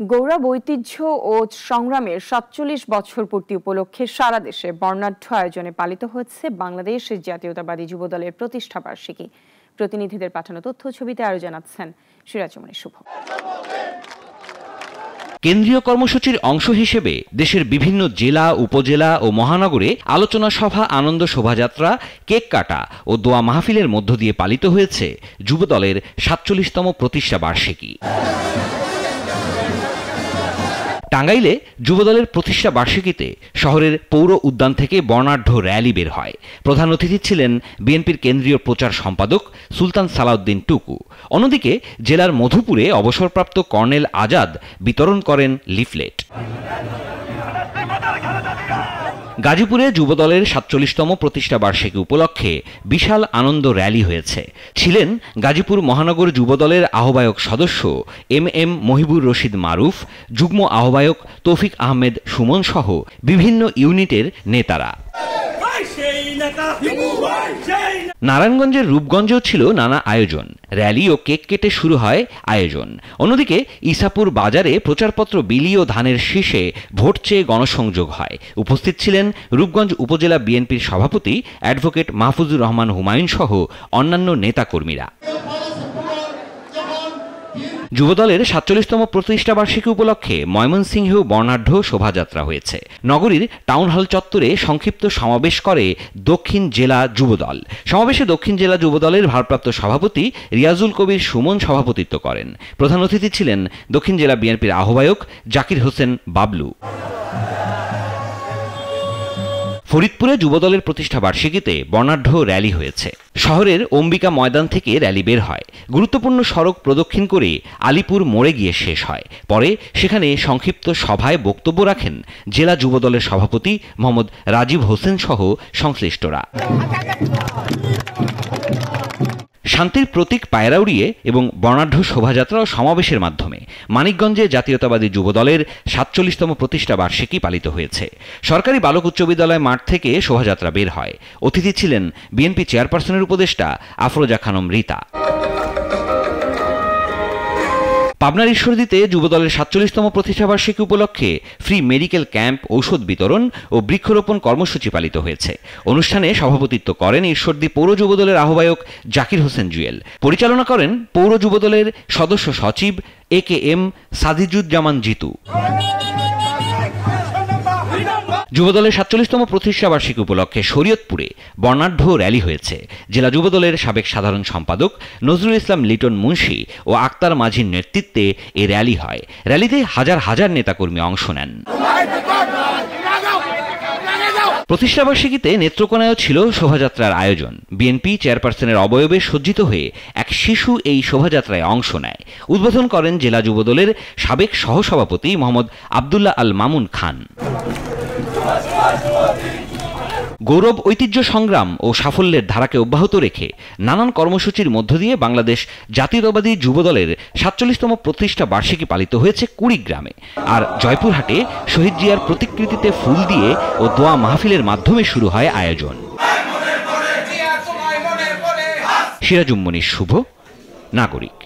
গৌরব ঐতিহ্য ও সংগ্রামের ৪৭ বছর পূর্তি উপলক্ষে সারা দেশে বর্ণাঢ্য আয়োজনে পালিত হচ্ছে বাংলাদেশ জাতীয়তাবাদী যুবদলের প্রতিষ্ঠা বার্ষিকী। প্রতিনিধিদের পাঠানো তথ্য ছবিতে আরো জানাচ্ছেন সিরাজমণি শুভ। কেন্দ্রীয় কর্মসূচির অংশ হিসেবে দেশের বিভিন্ন জেলা, উপজেলা ও মহানগরে আলোচনা সভা, আনন্দ শোভাযাত্রা, কেক কাটা ও দোয়া মাহফিলের মধ্য দিয়ে পালিত হয়েছে যুবদলের ৪৭তম প্রতিষ্ঠা বার্ষিকী। টাঙ্গাইলে যুবদলের প্রতিষ্ঠা বার্ষিকীতে শহরের পৌর উদ্যান থেকে বর্ণাঢ্য র্যালি বের হয়। প্রধান অতিথি ছিলেন বিএনপির কেন্দ্রীয় প্রচার সম্পাদক সুলতান সালাউদ্দিন টুকু। অন্যদিকে জেলার মধুপুরে অবসরপ্রাপ্ত কর্নেল আজাদ বিতরণ করেন লিফলেট। গাজীপুরে যুবদলের ৪৭তম প্রতিষ্ঠা বার্ষিকী উপলক্ষে বিশাল আনন্দ র্যালি হয়েছে। ছিলেন গাজীপুর মহানগর যুবদলের আহ্বায়ক সদস্য এম মহিবুর রশিদ মারুফ, যুগ্ম আহ্বায়ক তৌফিক আহমেদ সুমন সহ বিভিন্ন ইউনিটের নেতারা। নারায়ণগঞ্জের রূপগঞ্জেও ছিল নানা আয়োজন। র্যালি ও কেক কেটে শুরু হয় আয়োজন। অন্যদিকে ইসাপুর বাজারে প্রচারপত্র বিলি ও ধানের শীষে ভোট চেয়ে গণসংযোগ হয়। উপস্থিত ছিলেন রূপগঞ্জ উপজেলা বিএনপির সভাপতি অ্যাডভোকেট মাহফুজুর রহমান হুমায়ুন সহ অন্যান্য নেতাকর্মীরা। যুবদলের ৪৭তম প্রতিষ্ঠা বার্ষিকী উপলক্ষে ময়মনসিংহেও বর্ণাঢ্য শোভাযাত্রা হয়েছে। নগরীর টাউন হল চত্বরে সংক্ষিপ্ত সমাবেশ করে দক্ষিণ জেলা যুবদল। সমাবেশে দক্ষিণ জেলা যুবদলের ভারপ্রাপ্ত সভাপতি রিয়াজুল কবির সুমন সভাপতিত্ব করেন। প্রধান অতিথি ছিলেন দক্ষিণ জেলা বিএনপির আহ্বায়ক জাকির হোসেন বাবলু। ফরিদপুরে যুবদলের প্রতিষ্ঠা বার্ষিকীতে বর্ণাঢ্য র্যালি হয়েছে। শহরের অম্বিকা ময়দান থেকে র্যালি বের হয়। গুরুত্বপূর্ণ সড়ক প্রদক্ষিণ করে আলিপুর মোড়ে গিয়ে শেষ হয়। পরে সেখানে সংক্ষিপ্ত সভায় বক্তব্য রাখেন জেলা যুবদলের সভাপতি মোহাম্মদ রাজীব হোসেন সহ সংশ্লিষ্টরা। শান্তির প্রতীক পায়রা উড়িয়ে এবং বর্ণাঢ্য শোভাযাত্রা ও সমাবেশের মাধ্যমে মানিকগঞ্জে জাতীয়তাবাদী যুবদলের ৪৭তম প্রতিষ্ঠা বার্ষিকী পালিত হয়েছে। সরকারি বালক উচ্চ বিদ্যালয় মাঠ থেকে শোভাযাত্রা বের হয়। অতিথি ছিলেন বিএনপি চেয়ারপারসনের উপদেষ্টা আফরোজা খানম রীতা। পাবনার ঈশ্বরদীতে যুবদলের ৪৭তম প্রতিষ্ঠা বার্ষিকী উপলক্ষে ফ্রি মেডিকেল ক্যাম্প, ঔষধ বিতরণ ও বৃক্ষরোপণ কর্মসূচি পালিত হয়েছে। অনুষ্ঠানে সভাপতিত্ব করেন ঈশ্বরদী পৌর যুবদলের আহ্বায়ক জাকির হোসেন জুয়েল। পরিচালনা করেন পৌর যুবদলের সদস্য সচিব AKM সাদিজুজ্জামান জিতু। যুবদলের ৪৭তম প্রতিষ্ঠা বার্ষিকী উপলক্ষে শরীয়তপুরে বর্ণাঢ্য র্যালি হয়েছে। জেলা যুবদলের সাবেক সাধারণ সম্পাদক নজরুল ইসলাম লিটন মুন্সি ও আক্তার মাঝির নেতৃত্বে এ র্যালি হয়। র্যালিতে হাজার হাজার নেতাকর্মী অংশ নেন। প্রতিষ্ঠা বার্ষিকীতে নেত্রকোনায়ও ছিল শোভাযাত্রার আয়োজন। বিএনপি চেয়ারপারসনের অবয়বে সজ্জিত হয়ে এক শিশু এই শোভাযাত্রায় অংশ নেয়। উদ্বোধন করেন জেলা যুবদলের সাবেক সহসভাপতি মোহাম্মদ আবদুল্লাহ আল মামুন খান। গৌরব ঐতিহ্য, সংগ্রাম ও সাফল্যের ধারাকে অব্যাহত রেখে নানান কর্মসূচির মধ্য দিয়ে বাংলাদেশ জাতীয়তাবাদী যুবদলের ৪৭তম প্রতিষ্ঠা বার্ষিকী পালিত হয়েছে কুড়িগ্রামে। আর জয়পুরহাটে শহীদ জিয়ার প্রতিকৃতিতে ফুল দিয়ে ও দোয়া মাহফিলের মাধ্যমে শুরু হয় আয়োজন। সিরাজুম্মনি শুভ, নাগরিক।